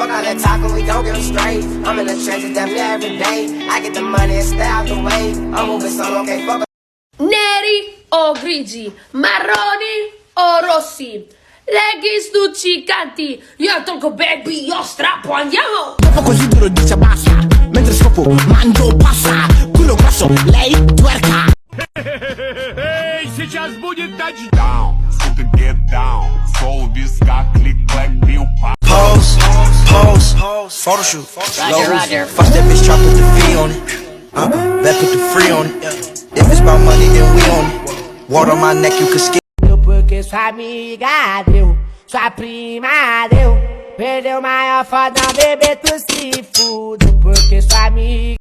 Fuck all that talking, we don't get straight. I'm in the trenches damn near every day. I get the money and stay out the way. I'm moving solo, okay, fuck. Neri o grigi, marroni o rossi, leghi stuccicanti. Io tolgo baby, io strappo, andiamo. Dopo così duro dice basta, mentre scopo mangio passa. Culo grosso, lei twerka. Эй, сейчас будет touchdown. Сука, get down. Soul виска, клик-клэк, бил-па. Pose, photo shoot. Roger. Fuck that bitch, try put the fee on it. Bet put the free on it. If it's about money, then we on it. Water on my neck, you can skip. Porque sua amiga deu, sua prima deu. Perdeu maior foda, bebê, tu se fudo. Porque sua amiga.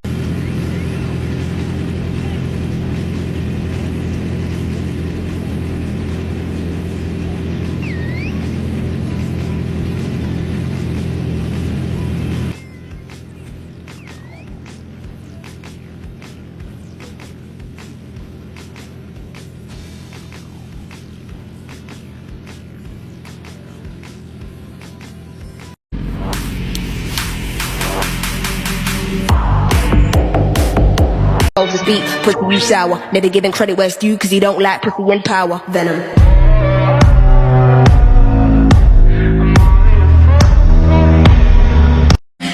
His beat, pussy you sour. Never giving credit where it's due, cause he don't like pussy and power. Venom.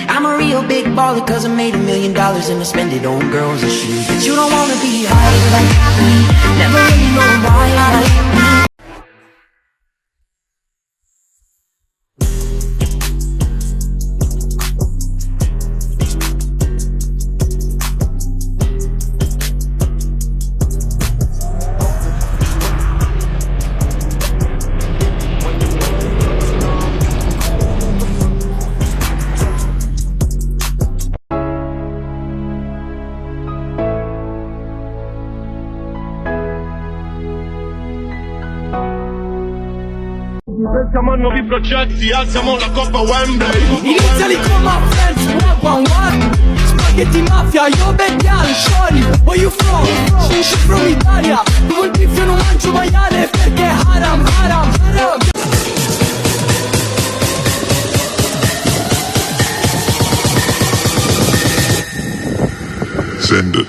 I'm a real big baller cause I made $1 million and I spend it on girls and shoes. But you don't wanna be high like me. Never really know why like me. Pensiamo a nuovi progetti, alziamo la coppa Wembley. Iniziali con my friends, one. Spaghetti mafia, io beviamo, shorty. Where you from? She from Italia. Dove il beef io non mangio maiale perché haram. Send it.